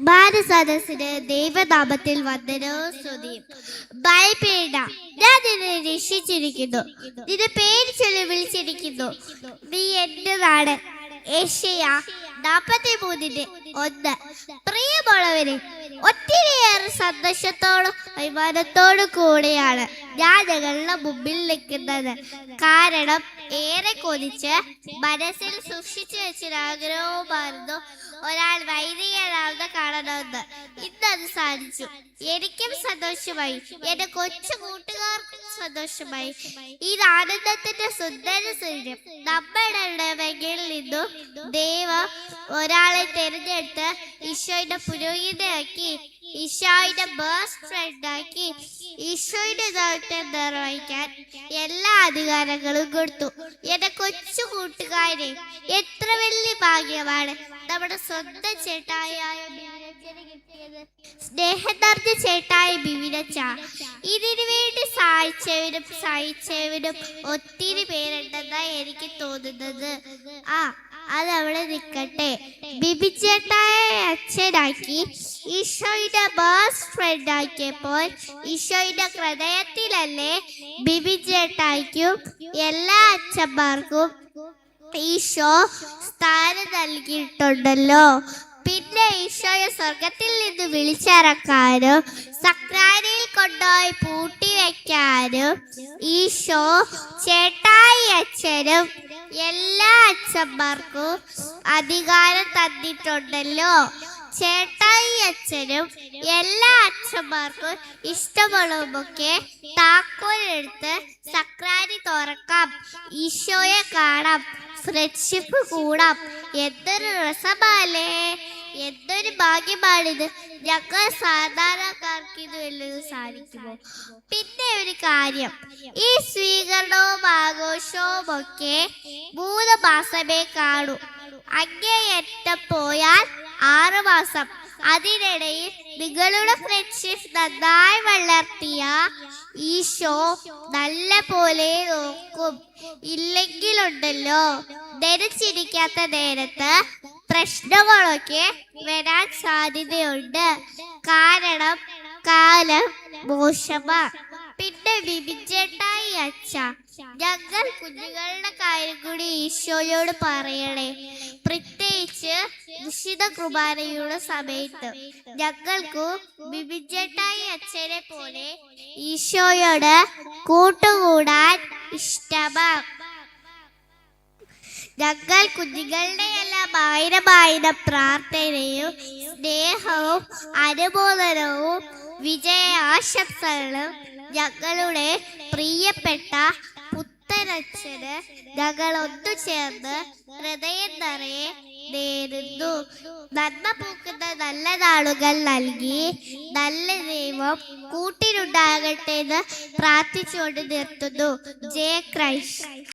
ഭാരതസദസ്സിന് ദൈവനാമത്തിൽ വന്ദനവും സ്തുതിയും. ഭയപ്പെടേണ്ട, ഞാൻ നിന്നെ രക്ഷിച്ചിരിക്കുന്നു, നിന്റെ പേര് ചൊല്ലി വിളിച്ചിരിക്കുന്നു, നീ എന്റേതാണ്. യെശയ്യാ 43:1. പ്രിയമുള്ളവരെ, ഒത്തിരിയേറെ സന്തോഷത്തോടും അഭിമാനത്തോടും കൂടെയാണ് ഞാൻ നിങ്ങളുടെ മുമ്പിൽ നിൽക്കുന്നത്. കാരണം ഏറെ കൊതിച്ച് മനസ്സിൽ സൂക്ഷിച്ചു വെച്ചൊരാഗ്രഹവുമായിരുന്നു ഒരാൾ വൈദികനാവുന്ന കാണണമെന്ന്. ഇന്നത് സാധിച്ചു. എനിക്കും സന്തോഷമായി, എന്റെ കൊച്ചു കൂട്ടുകാർക്കും സന്തോഷമായി. ഈ ആനന്ദത്തിന്റെ സുന്ദര സൂര്യം നമ്മുടെ ഇടവകയിൽ നിന്നും ദൈവം ഒരാളെ തിരഞ്ഞെടുത്ത് ഈശോയുടെ പുരോഹിതനാക്കി, ഈശോയുടെ ബെസ്റ്റ് ഫ്രണ്ടാക്കി, ഈശോയുടെ ദൗത്യം നിർവഹിക്കാൻ എല്ലാ അധികാരങ്ങളും കൊടുത്തു. എന്റെ കൊച്ചു കൂട്ടുകാരെ, എത്ര വലിയ ഭാഗ്യമാണ് നമ്മുടെ സ്വന്തം ചേട്ടായ കിട്ടിയത്. സ്നേഹം നിറഞ്ഞ ചേട്ടായ ബിവിനച്ച. ഇതിനു വേണ്ടി സഹായിച്ചവരും ഒത്തിരി പേരുണ്ടെന്നാണ് എനിക്ക് തോന്നുന്നത്. അതവിടെ നിൽക്കട്ടെ. ബിബി ചേട്ടായ അച്ഛനാക്കി ഈശോയുടെ ബെസ്റ്റ് ഫ്രണ്ട് ആക്കിയപ്പോൾ ഈശോയുടെ ഹൃദയത്തിലല്ലേ ബിബി ചേട്ടായിക്കും എല്ലാ അച്ഛന്മാർക്കും ഈശോ സ്ഥാനം നൽകിയിട്ടുണ്ടല്ലോ. പിന്നെ ഈശോയെ സ്വർഗത്തിൽ നിന്ന് വിളിച്ചിറക്കാനും സക്രാരിയിൽ കൊണ്ടുപോയി പൂട്ടി വെക്കാനും ഈശോ ചേട്ടായി അച്ഛനും എല്ലാ അച്ഛന്മാർക്കും അധികാരം തന്നിട്ടുണ്ടല്ലോ. ചേട്ടായി അച്ഛനും എല്ലാ അച്ഛന്മാർക്കും ഇഷ്ടമുള്ളതൊക്കെ താക്കോലെടുത്ത് സക്രാരി തുറക്കാം, ഈശോയെ കാണാം, ഫ്രണ്ട്ഷിപ്പ് കൂടാം. എന്തൊരു രസമല്ലേ, എന്തൊരു ഭാഗ്യമാണിത്. ഞങ്ങൾ സാധാരണക്കാർക്ക് ഇത് വല്ലതും സാധിക്കുമോ? പിന്നെ ഒരു കാര്യം, ഈ സ്വീകരണവും ആഘോഷവും ഒക്കെ 3 മാസമേ കാണൂ. അങ്ങേയറ്റം പോയാൽ 6 മാസം. അതിനിടയിൽ നിങ്ങളുടെ ഫ്രണ്ട്ഷിപ്പ് നന്നായി വളർത്തിയ ഈശോ നല്ല പോലെ നോക്കും. ഇല്ലെങ്കിലുണ്ടല്ലോ, ധരിച്ചിരിക്കാത്ത നേരത്ത് പ്രശ്നങ്ങളൊക്കെ വരാൻ സാധ്യതയുണ്ട്. കാരണം കാലം മോശമാണ്. പിന്നെ ബിബിച്ചേട്ടായി അച്ഛ, ഞങ്ങൾ കുഞ്ഞുങ്ങളുടെ കാര്യം കൂടി ഈശോയോട് പറയണേ. പ്രത്യേകിച്ച് വിശുദ്ധ കുർബാനയുടെ സമയത്ത് ഞങ്ങൾക്ക് ബിബിച്ചേട്ടായി അച്ഛനെ പോലെ ഈശോയോട് കൂട്ടുകൂടാൻ ഇഷ്ടമാണ്. ഞങ്ങൾ കുഞ്ഞുങ്ങളുടെ എല്ലാം 1000 പ്രാർത്ഥനയും സ്നേഹവും അനുമോദനവും വിജയാശംസകളും ഞങ്ങളുടെ പ്രിയപ്പെട്ട പുത്തനച്ഛന് ഞങ്ങൾ ഒത്തുചേർന്ന് ഹൃദയം നിറയെ നേരുന്നു. നന്മ പൂക്കുന്ന നല്ല നാളുകൾ നൽകി നല്ല ദൈവം കൂട്ടിനുണ്ടാകട്ടെ എന്ന് പ്രാർത്ഥിച്ചുകൊണ്ട് നിർത്തുന്നു. ജയ ക്രൈസ്റ്റ്.